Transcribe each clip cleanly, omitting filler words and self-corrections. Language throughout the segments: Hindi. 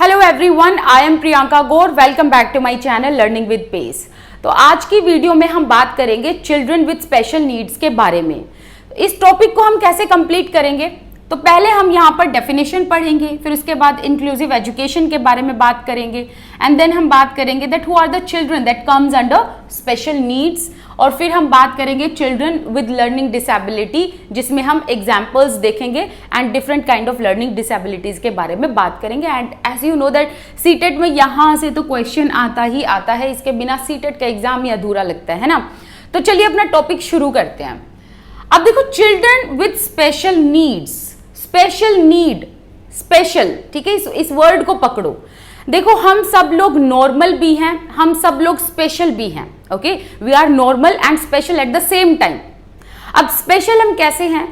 Hello everyone, I am Priyanka Gaur. Welcome back to my channel learning with pace. तो आज की वीडियो में हम बात करेंगे चिल्ड्रन विद स्पेशल नीड्स के बारे में। इस टॉपिक को हम कैसे कंप्लीट करेंगे, तो पहले हम यहाँ पर डेफिनेशन पढ़ेंगे, फिर उसके बाद इंक्लूसिव एजुकेशन के बारे में बात करेंगे, एंड देन हम बात करेंगे that who are the children that comes under special needs, और फिर हम बात करेंगे चिल्ड्रन विद लर्निंग डिसेबिलिटी, जिसमें हम एग्जाम्पल्स देखेंगे and different kind of learning disabilities के बारे में बात करेंगे। And as you know that CTET में यहाँ से तो क्वेश्चन आता ही आता है, इसके बिना सीटेट का एग्जाम ही अधूरा लगता है ना। तो चलिए अपना टॉपिक शुरू करते हैं। अब देखो, children with special needs, special need, special, ठीक है, इस वर्ड को पकड़ो। देखो, हम सब लोग नॉर्मल भी हैं, हम सब लोग स्पेशल भी हैं। Okay, we are normal and special at the same time. अब स्पेशल हम कैसे हैं?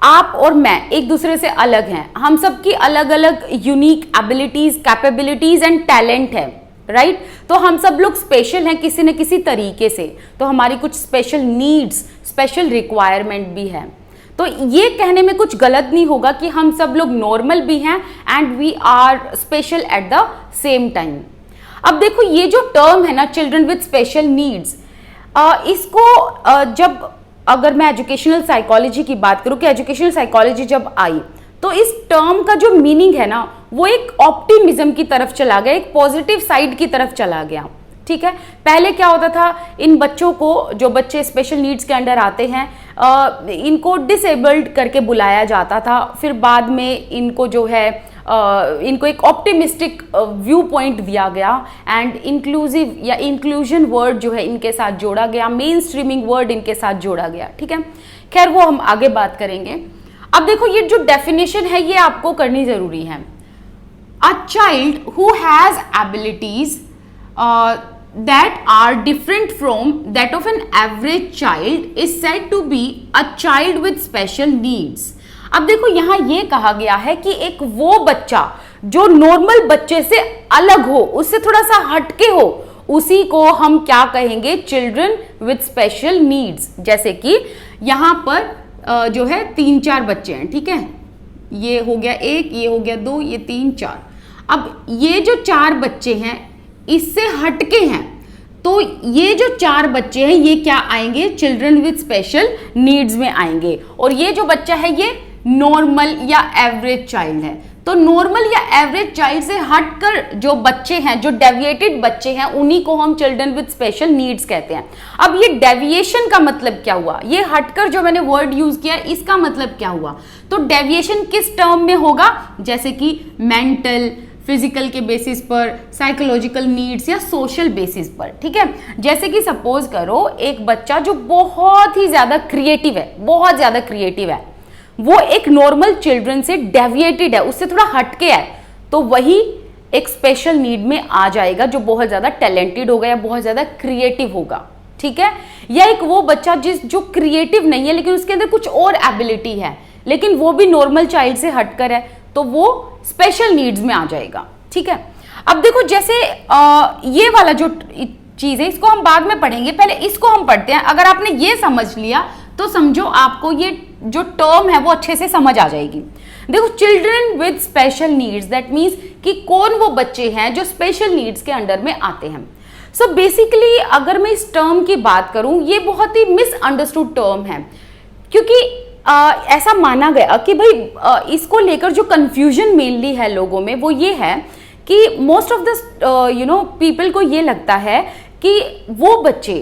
आप और मैं एक दूसरे से अलग हैं, हम सबकी अलग अलग unique abilities, capabilities and talent है, राइट? तो हम सब लोग स्पेशल हैं किसी न किसी तरीके से, तो हमारी कुछ स्पेशल नीड्स, स्पेशल रिक्वायरमेंट भी है। तो ये कहने में कुछ गलत नहीं होगा कि हम सब लोग नॉर्मल भी हैं and we are special at the same time. अब देखो, ये जो टर्म है ना, चिल्ड्रन विद स्पेशल नीड्स, इसको जब अगर मैं एजुकेशनल साइकोलॉजी की बात करूं कि एजुकेशनल साइकोलॉजी जब आई, तो इस टर्म का जो मीनिंग है ना, वो एक ऑप्टिमिज्म की तरफ चला गया, एक पॉजिटिव साइड की तरफ चला गया। ठीक है, पहले क्या होता था, इन बच्चों को, जो बच्चे स्पेशल नीड्स के अंडर आते हैं, इनको डिसेबल्ड करके बुलाया जाता था। फिर बाद में इनको जो है इनको एक ऑप्टिमिस्टिक व्यू पॉइंट दिया गया एंड इंक्लूसिव या इंक्लूजन वर्ड जो है इनके साथ जोड़ा गया, मेन स्ट्रीमिंग वर्ड इनके साथ जोड़ा गया। ठीक है, खैर वो हम आगे बात करेंगे। अब देखो, ये जो डेफिनेशन है ये आपको करनी जरूरी है। A child who has abilities that are different from that of an average child is said to be a child with special needs। अब देखो, यहाँ ये कहा गया है कि एक वो बच्चा जो नॉर्मल बच्चे से अलग हो, उससे थोड़ा सा हटके हो, उसी को हम क्या कहेंगे? Children with special needs. जैसे कि यहाँ पर जो है 3-4 बच्चे हैं, ठीक है, ये हो गया 1, ये हो गया 2, ये 3, 4। अब ये जो 4 बच्चे हैं इससे हटके हैं, तो ये जो 4 बच्चे हैं ये क्या आएंगे? चिल्ड्रन विद स्पेशल नीड्स में आएंगे। और ये जो बच्चा है ये नॉर्मल या एवरेज चाइल्ड है। तो नॉर्मल या एवरेज चाइल्ड से हटकर जो बच्चे हैं, जो डेविएटेड बच्चे हैं, उन्हीं को हम चिल्ड्रन विद स्पेशल नीड्स कहते हैं। अब ये डेविएशन का मतलब क्या हुआ? ये हटकर जो मैंने वर्ड यूज किया, इसका मतलब क्या हुआ? तो डेविएशन किस टर्म में होगा? जैसे कि मेंटल, फिजिकल के बेसिस पर, साइकोलॉजिकल नीड्स या सोशल बेसिस पर। ठीक है, जैसे कि सपोज करो एक बच्चा जो बहुत ही ज्यादा क्रिएटिव है, बहुत ज्यादा क्रिएटिव है, वो एक नॉर्मल चिल्ड्रन से डेविएटेड है, उससे थोड़ा हटके है, तो वही एक स्पेशल नीड में आ जाएगा, जो बहुत ज्यादा टैलेंटेड होगा या बहुत ज्यादा क्रिएटिव होगा। ठीक है, या एक वो बच्चा जो क्रिएटिव नहीं है लेकिन उसके अंदर कुछ और एबिलिटी है, लेकिन वो भी नॉर्मल चाइल्ड से हटकर है, तो वो स्पेशल नीड्स में आ जाएगा। ठीक है, अब देखो, जैसे ये वाला जो चीज है इसको हम बाद में पढ़ेंगे, पहले इसको हम पढ़ते हैं। अगर आपने ये समझ लिया तो समझो आपको ये जो टर्म है वो अच्छे से समझ आ जाएगी। देखो, children with special needs, that means कि कौन वो बच्चे हैं जो स्पेशल नीड्स के अंडर में आते हैं। सो बेसिकली अगर मैं इस टर्म की बात करूं, ये बहुत ही मिसअंडरस्टूड टर्म है, क्योंकि ऐसा माना गया कि भाई इसको लेकर जो कंफ्यूजन मेनली है लोगों में वो ये है कि मोस्ट ऑफ द पीपल को ये लगता है कि वो बच्चे,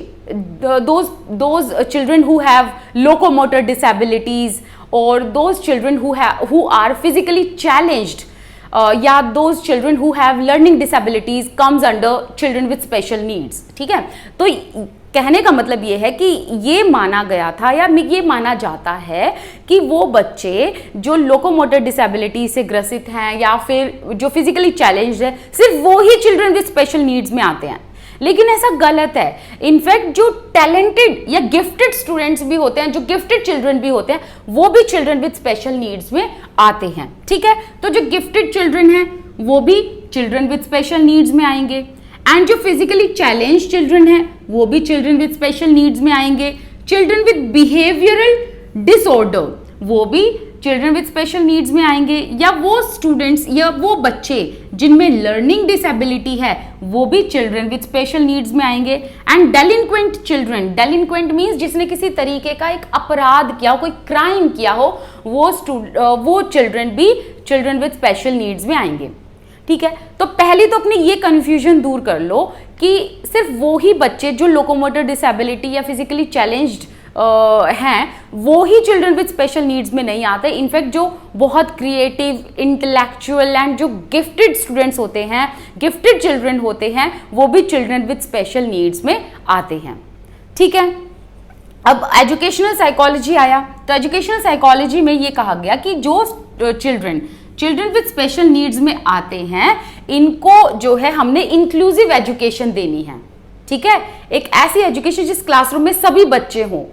those children who have locomotor disabilities और those children who are physically challenged या those children who have learning disabilities comes under children with special needs. ठीक है, तो कहने का मतलब ये है कि ये माना गया था या ये माना जाता है कि वो बच्चे जो लोकोमोटर डिसेबिलिटी से ग्रसित हैं या फिर जो फिजिकली चैलेंज्ड है, सिर्फ वो ही चिल्ड्रन विद स्पेशल नीड्स में आते हैं। लेकिन ऐसा गलत है। इनफैक्ट जो टैलेंटेड या गिफ्टेड स्टूडेंट्स भी होते हैं, जो गिफ्टेड चिल्ड्रन भी होते हैं, वो भी चिल्ड्रन विद स्पेशल नीड्स में आते हैं। ठीक है, तो जो गिफ्टेड चिल्ड्रन हैं वो भी चिल्ड्रन विद स्पेशल नीड्स में आएंगे, एंड जो फिजिकली चैलेंज चिल्ड्रन हैं वो भी चिल्ड्रन विद स्पेशल नीड्स में आएंगे। चिल्ड्रन विद बिहेवियरल डिसऑर्डर वो भी चिल्ड्रन विद स्पेशल नीड्स में आएंगे, या वो स्टूडेंट्स या वो बच्चे जिनमें लर्निंग डिसेबिलिटी है वो भी चिल्ड्रन विद स्पेशल नीड्स में आएंगे। एंड डेलिंक्वेंट चिल्ड्रन, डेलिंक्वेंट मीन्स जिसने किसी तरीके का एक अपराध किया हो, कोई क्राइम किया हो, वो चिल्ड्रन भी चिल्ड्रन विद स्पेशल नीड्स में आएंगे। ठीक है, तो पहली तो अपनी ये कंफ्यूजन दूर कर लो कि सिर्फ वो ही बच्चे जो लोकोमोटर डिसेबिलिटी या फिजिकली चैलेंज्ड हैं वो ही चिल्ड्रन विद स्पेशल नीड्स में नहीं आते। इनफैक्ट जो बहुत क्रिएटिव, इंटेलेक्चुअल एंड जो गिफ्टेड स्टूडेंट्स होते हैं, गिफ्टेड चिल्ड्रन होते हैं, वो भी चिल्ड्रन विद स्पेशल नीड्स में आते हैं। ठीक है, अब एजुकेशनल साइकोलॉजी आया, तो एजुकेशनल साइकोलॉजी में ये कहा गया कि जो चिल्ड्रन विद स्पेशल नीड्स में आते हैं इनको जो है हमने इंक्लूसिव एजुकेशन देनी है। ठीक है, एक ऐसी एजुकेशन जिस क्लासरूम में सभी बच्चे हों।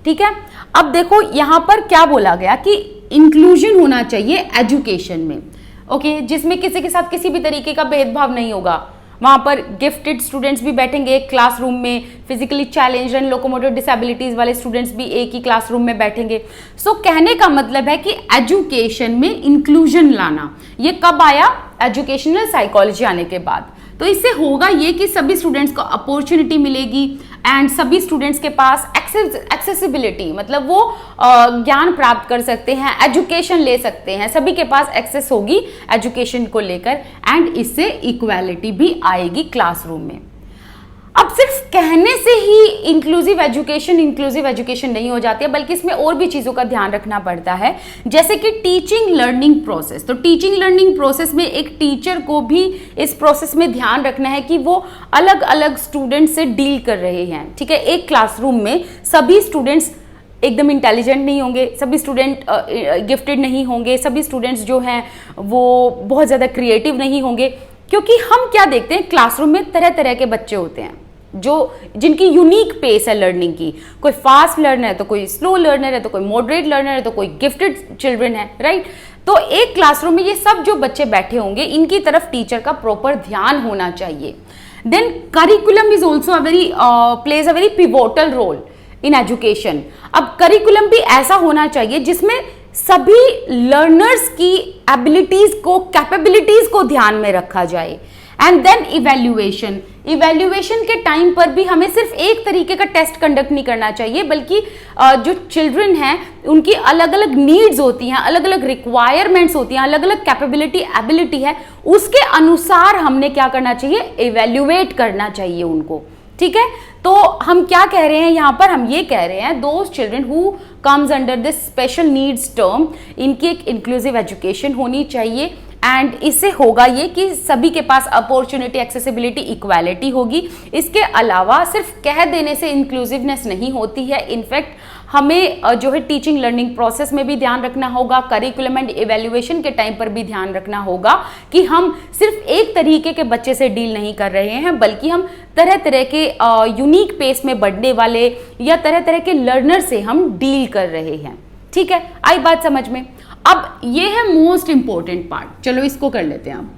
ठीक है, अब देखो यहां पर क्या बोला गया कि इंक्लूजन होना चाहिए एजुकेशन में, ओके, जिसमें किसी के साथ किसी भी तरीके का भेदभाव नहीं होगा। वहां पर गिफ्टेड स्टूडेंट्स भी बैठेंगे एक क्लासरूम में, physically challenged and locomotor disabilities वाले स्टूडेंट्स भी एक ही क्लासरूम में बैठेंगे। सो कहने का मतलब है कि एजुकेशन में इंक्लूजन लाना, ये कब आया? एजुकेशनल साइकोलॉजी आने के बाद। तो इससे होगा ये कि सभी स्टूडेंट्स को अपॉर्चुनिटी मिलेगी एंड सभी स्टूडेंट्स के पास एक्सेसिबिलिटी, मतलब वो ज्ञान प्राप्त कर सकते हैं, एजुकेशन ले सकते हैं, सभी के पास एक्सेस होगी एजुकेशन को लेकर, एंड इससे इक्वालिटी भी आएगी क्लासरूम में। अब सिर्फ कहने से ही इंक्लूसिव एजुकेशन नहीं हो जाती है, बल्कि इसमें और भी चीज़ों का ध्यान रखना पड़ता है, जैसे कि टीचिंग लर्निंग प्रोसेस। तो टीचिंग लर्निंग प्रोसेस में एक टीचर को भी इस प्रोसेस में ध्यान रखना है कि वो अलग अलग स्टूडेंट से डील कर रहे हैं। ठीक है, एक क्लासरूम में सभी स्टूडेंट्स एकदम इंटेलिजेंट नहीं होंगे, सभी स्टूडेंट गिफ्टेड नहीं होंगे, सभी स्टूडेंट्स जो हैं वो बहुत ज़्यादा क्रिएटिव नहीं होंगे, क्योंकि हम क्या देखते हैं क्लासरूम में तरह तरह के बच्चे होते हैं जिनकी यूनिक पेस है लर्निंग की। कोई फास्ट लर्नर है तो कोई स्लो लर्नर है, तो कोई मॉडरेट लर्नर है, तो कोई गिफ्टेड चिल्ड्रन है, राइट। तो एक क्लासरूम में ये सब जो बच्चे बैठे होंगे इनकी तरफ टीचर का प्रॉपर ध्यान होना चाहिए। Then curriculum is also plays a very pivotal role in education. अब करिकुलम भी ऐसा होना चाहिए जिसमें सभी लर्नर्स की एबिलिटीज को, कैपेबिलिटीज को ध्यान में रखा जाए। एंड देन इवैल्यूएशन के टाइम पर भी हमें सिर्फ एक तरीके का टेस्ट कंडक्ट नहीं करना चाहिए, बल्कि जो चिल्ड्रन हैं उनकी अलग अलग नीड्स होती हैं, अलग अलग रिक्वायरमेंट्स होती हैं, अलग अलग कैपेबिलिटी, एबिलिटी है, उसके अनुसार हमने क्या करना चाहिए? इवैल्यूएट करना चाहिए उनको। ठीक है, तो हम क्या कह रहे हैं यहाँ पर? हम ये कह रहे हैं those children who comes under this special needs term, इनकी एक इंक्लूसिव एजुकेशन होनी चाहिए। एंड इससे होगा ये कि सभी के पास अपॉर्चुनिटी, एक्सेसिबिलिटी, इक्वालिटी होगी। इसके अलावा सिर्फ कह देने से इंक्लूसिवनेस नहीं होती है, इनफैक्ट हमें जो है टीचिंग लर्निंग प्रोसेस में भी ध्यान रखना होगा, करिकुलम एंड इवैल्यूएशन के टाइम पर भी ध्यान रखना होगा कि हम सिर्फ एक तरीके के बच्चे से डील नहीं कर रहे हैं, बल्कि हम तरह तरह के यूनिक पेस में बढ़ने वाले या तरह तरह के लर्नर से हम डील कर रहे हैं। ठीक है, आई बात समझ में? अब ये है मोस्ट इंपॉर्टेंट पार्ट, चलो इसको कर लेते हैं। अब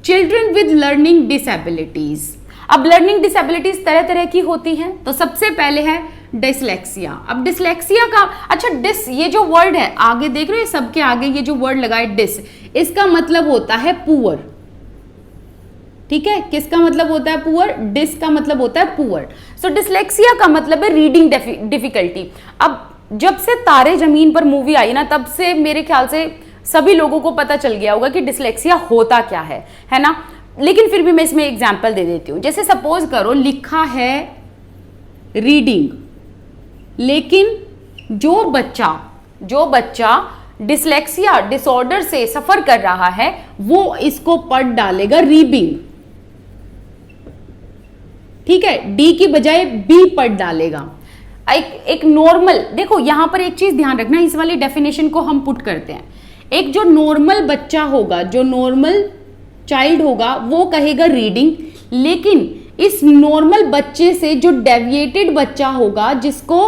चिल्ड्रन विद लर्निंग डिसेबिलिटीज। अब लर्निंग डिसेबिलिटीज तरह तरह की होती हैं, तो सबसे पहले है डिसलेक्सिया। अब डिसलेक्सिया का, अच्छा डिस, ये जो वर्ड है आगे देख रहे हो, सबके आगे ये जो वर्ड लगा है डिस, इसका मतलब होता है पुअर। ठीक है, किसका मतलब होता है? पुअर। डिस का मतलब होता है पुअर। सो डिसलेक्सिया का मतलब है रीडिंग डिफिकल्टी। अब जब से तारे जमीन पर मूवी आई ना, तब से मेरे ख्याल से सभी लोगों को पता चल गया होगा कि डिसलेक्सिया होता क्या है ना। लेकिन फिर भी मैं इसमें एग्जांपल दे देती हूँ। जैसे सपोज करो लिखा है रीडिंग, लेकिन जो बच्चा डिसलेक्सिया डिसऑर्डर से सफर कर रहा है वो इसको पढ़ डालेगा रीडिंग। ठीक है, डी की बजाय बी पढ़ डालेगा। एक नॉर्मल, देखो यहां पर एक चीज ध्यान रखना, इस वाली डेफिनेशन को हम पुट करते हैं। एक जो नॉर्मल बच्चा होगा, जो नॉर्मल चाइल्ड होगा, वो कहेगा रीडिंग, लेकिन इस नॉर्मल बच्चे से जो डेविएटेड बच्चा होगा, जिसको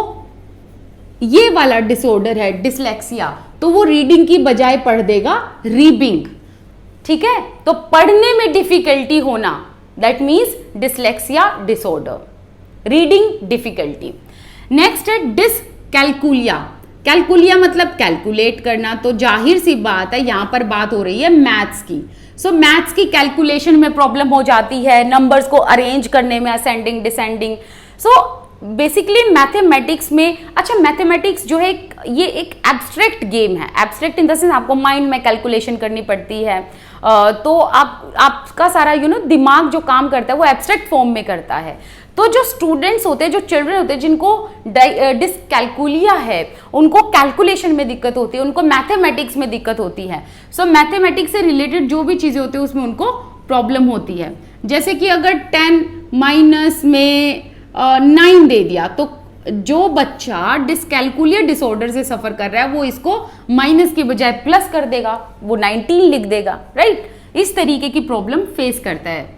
ये वाला डिसऑर्डर है डिसलेक्सिया, तो वो रीडिंग की बजाय पढ़ देगा रीडिंग। ठीक है, तो पढ़ने में डिफिकल्टी होना, that means dyslexia disorder, reading difficulty. Next है डिसकैलकुलिया। कैलकुलिया मतलब कैलकुलेट करना, तो जाहिर सी बात है यहाँ पर बात हो रही है मैथ्स की। सो मैथ्स की कैलकुलेशन में प्रॉब्लम हो जाती है, नंबर्स को अरेंज करने में, ascending descending. So basically mathematics में, अच्छा मैथमेटिक्स जो है ये एक एब्स्ट्रैक्ट गेम है। एब्स्ट्रैक्ट इन द सेंस आपको माइंड में कैलकुलेशन करनी पड़ती है, तो आपका सारा दिमाग जो काम करता है वो एब्स्ट्रैक्ट फॉर्म में करता है। तो जो स्टूडेंट्स होते हैं, जो चिल्ड्रन होते हैं जिनको डिसकैलकुलिया है, उनको कैलकुलेशन में दिक्कत होती है, उनको मैथमेटिक्स में दिक्कत होती है। सो मैथमेटिक्स से रिलेटेड जो भी चीज़ें होती है उसमें उनको प्रॉब्लम होती है। जैसे कि अगर 10 माइनस में 9 दे दिया, तो जो बच्चा डिसकैलकुलिया डिसऑर्डर से सफर कर रहा है वो इसको माइनस की बजाय प्लस कर देगा, वो 19 लिख देगा, राइट। इस तरीके की प्रॉब्लम फेस करता है।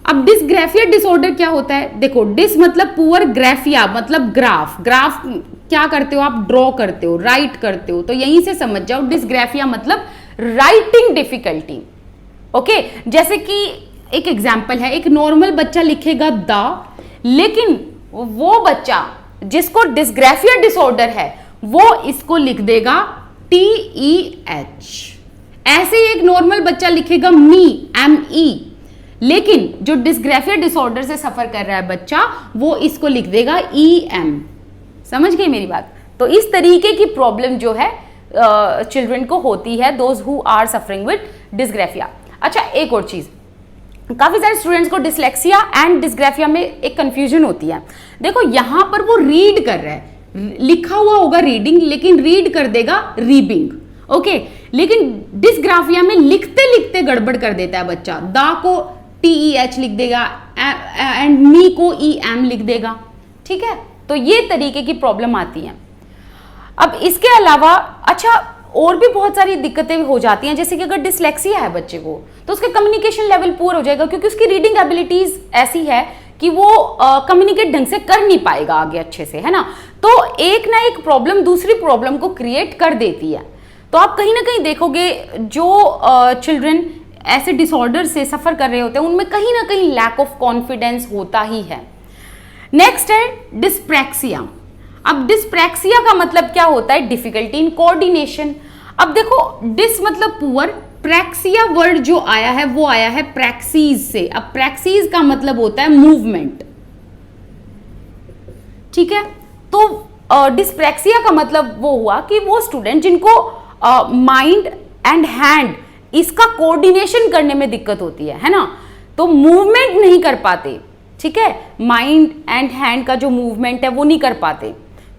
अब डिसग्राफिया डिसऑर्डर क्या होता है? देखो, डिस मतलब पुअर, ग्राफिया मतलब ग्राफ। ग्राफ क्या करते हो आप? ड्रॉ करते हो, राइट करते हो। तो यहीं से समझ जाओ डिसग्राफिया मतलब राइटिंग डिफिकल्टी। ओके, जैसे कि एक एग्जाम्पल है, एक नॉर्मल बच्चा लिखेगा द, लेकिन वो बच्चा जिसको डिसग्राफिया डिसऑर्डर है वो इसको लिख देगा TEH। ऐसे ही एक नॉर्मल बच्चा लिखेगा मी, ME, लेकिन जो डिसग्राफिया डिसऑर्डर से सफर कर रहा है बच्चा वो इसको लिख देगा EM। समझ गई मेरी बात? तो इस तरीके की प्रॉब्लम जो है चिल्ड्रन को होती है, those who are suffering with dysgraphia. अच्छा, एक और चीज, काफी सारे स्टूडेंट्स को डिसलेक्सिया एंड डिसग्राफिया में एक कंफ्यूजन होती है। देखो यहां पर वो रीड कर रहा है, लिखा हुआ होगा रीडिंग, लेकिन रीड कर देगा रीबिंग। ओके, लेकिन डिसग्राफिया में लिखते लिखते गड़बड़ कर देता है बच्चा, दा को TEH लिख देगा एंड मी को EM लिख देगा। ठीक है, तो ये तरीके की प्रॉब्लम आती है। अब इसके अलावा अच्छा और भी बहुत सारी दिक्कतें हो जाती हैं, जैसे कि अगर डिसलेक्सिया है बच्चे को तो उसका कम्युनिकेशन लेवल पुअर हो जाएगा, क्योंकि उसकी रीडिंग एबिलिटीज ऐसी है कि वो कम्युनिकेट ढंग से कर नहीं पाएगा आगे अच्छे से, है ना। तो एक ना एक प्रॉब्लम दूसरी प्रॉब्लम को क्रिएट कर देती है। तो आप कहीं ना कहीं देखोगे जो चिल्ड्रन ऐसे डिसऑर्डर से सफर कर रहे होते हैं उनमें कहीं ना कहीं लैक ऑफ कॉन्फिडेंस होता ही है। नेक्स्ट है डिस्प्रैक्सिया। अब डिस्प्रैक्सिया का मतलब क्या होता है? Difficulty in coordination. अब देखो, डिस मतलब पुअर, प्रैक्सिया वर्ड जो आया है वो आया है प्रैक्सीज से। अब प्रैक्सीज का मतलब होता है मूवमेंट। ठीक है, तो डिस्प्रैक्सिया का मतलब वो हुआ कि वो स्टूडेंट जिनको माइंड एंड हैंड इसका कोऑर्डिनेशन करने में दिक्कत होती है ना, तो मूवमेंट नहीं कर पाते। ठीक है, माइंड एंड हैंड का जो मूवमेंट है वो नहीं कर पाते,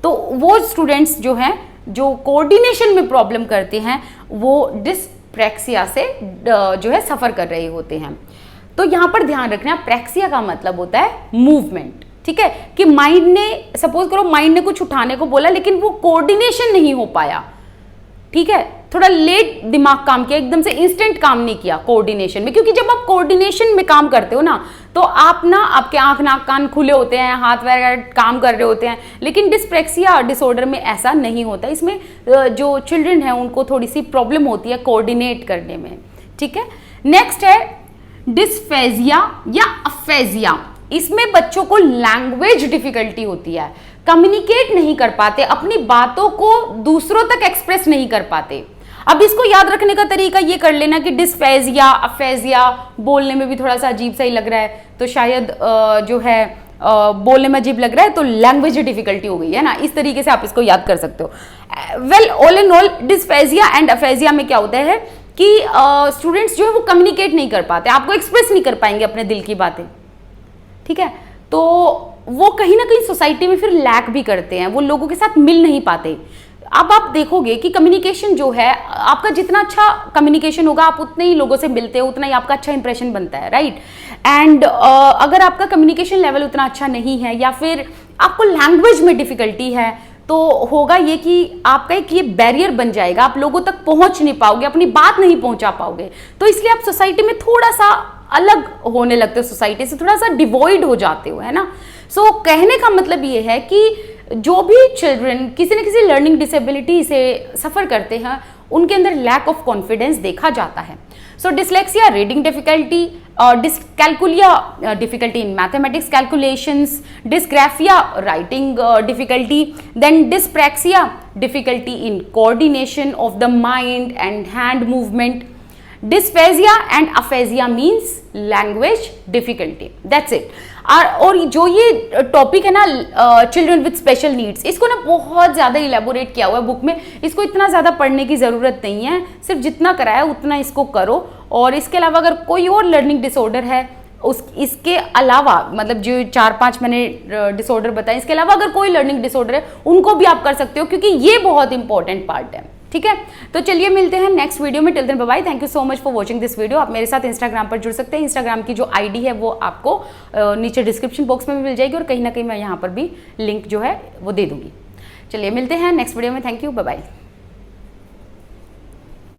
तो वो स्टूडेंट्स जो हैं जो कोऑर्डिनेशन में प्रॉब्लम करते हैं वो डिस्प्रैक्सिया से जो है सफर कर रहे होते हैं। तो यहां पर ध्यान रखना, प्रैक्सिया का मतलब होता है मूवमेंट। ठीक है, कि माइंड ने, सपोज करो माइंड ने कुछ उठाने को बोला लेकिन वो कोऑर्डिनेशन नहीं हो पाया। ठीक है, थोड़ा लेट दिमाग काम किया, एकदम से इंस्टेंट काम नहीं किया कोऑर्डिनेशन में, क्योंकि जब आप कोऑर्डिनेशन में काम करते हो ना तो आप ना, आपके आंख नाक कान खुले होते हैं, हाथ वगैरह काम कर रहे होते हैं, लेकिन डिस्प्रैक्सिया डिसऑर्डर में ऐसा नहीं होता। इसमें जो चिल्ड्रन है उनको थोड़ी सी प्रॉब्लम होती है कोऑर्डिनेट करने में। ठीक है, नेक्स्ट है डिस्फेजिया या अफेजिया। इसमें बच्चों को लैंग्वेज डिफिकल्टी होती है, कम्युनिकेट नहीं कर पाते, अपनी बातों को दूसरों तक एक्सप्रेस नहीं कर पाते। अब इसको याद रखने का तरीका ये कर लेना कि डिस्फेजिया, अफेजिया बोलने में भी थोड़ा सा अजीब सा ही लग रहा है, तो शायद जो है बोलने में अजीब लग रहा है तो लैंग्वेज डिफिकल्टी हो गई है ना। इस तरीके से आप इसको याद कर सकते हो। Well, all in all dysphagia and aphasia में क्या होता है कि स्टूडेंट्स जो है वो कम्युनिकेट नहीं कर पाते, आपको एक्सप्रेस नहीं कर पाएंगे अपने दिल की बातें। ठीक है, तो वो कहीं ना कहीं सोसाइटी में फिर लैक भी करते हैं, वो लोगों के साथ मिल नहीं पाते। अब आप देखोगे कि कम्युनिकेशन जो है, आपका जितना अच्छा कम्युनिकेशन होगा आप उतने ही लोगों से मिलते हो, उतना ही आपका अच्छा इंप्रेशन बनता है, राइट। एंड अगर आपका कम्युनिकेशन लेवल उतना अच्छा नहीं है या फिर आपको लैंग्वेज में डिफिकल्टी है, तो होगा ये कि आपका एक ये बैरियर बन जाएगा, आप लोगों तक पहुंच नहीं पाओगे, अपनी बात नहीं पहुंचा पाओगे। तो इसलिए आप सोसाइटी में थोड़ा सा अलग होने लगते हो, सोसाइटी से थोड़ा सा डिवॉइड हो जाते हो, है ना। सो कहने का मतलब ये है कि जो भी चिल्ड्रन किसी न किसी लर्निंग डिसेबिलिटी से सफ़र करते हैं उनके अंदर लैक ऑफ कॉन्फिडेंस देखा जाता है। So dyslexia reading difficulty dyscalculia difficulty in mathematics calculations, dysgraphia writing difficulty, then dyspraxia difficulty in coordination of the mind and hand movement, dysphagia and aphasia means language difficulty. That's it. और जो ये टॉपिक है ना चिल्ड्रन विद स्पेशल नीड्स, इसको ना बहुत ज़्यादा इलेबोरेट किया हुआ है बुक में, इसको इतना ज़्यादा पढ़ने की ज़रूरत नहीं है, सिर्फ जितना कराया उतना इसको करो। और इसके अलावा अगर कोई और लर्निंग डिसऑर्डर है इसके अलावा, मतलब जो 4-5 मैंने डिसऑर्डर बताए, इसके अलावा अगर कोई लर्निंग डिसऑर्डर है उनको भी आप कर सकते हो, क्योंकि ये बहुत इंपॉर्टेंट पार्ट है। ठीक है, तो चलिए मिलते हैं नेक्स्ट वीडियो में। Till then bye bye, thank you so much for watching this video. आप मेरे साथ इंस्टाग्राम पर जुड़ सकते हैं। इंस्टाग्राम की जो आईडी है वो आपको नीचे डिस्क्रिप्शन बॉक्स में भी मिल जाएगी, और कहीं ना कहीं मैं यहाँ पर भी लिंक जो है वो दे दूंगी। चलिए मिलते हैं नेक्स्ट वीडियो में। Thank you, bye bye.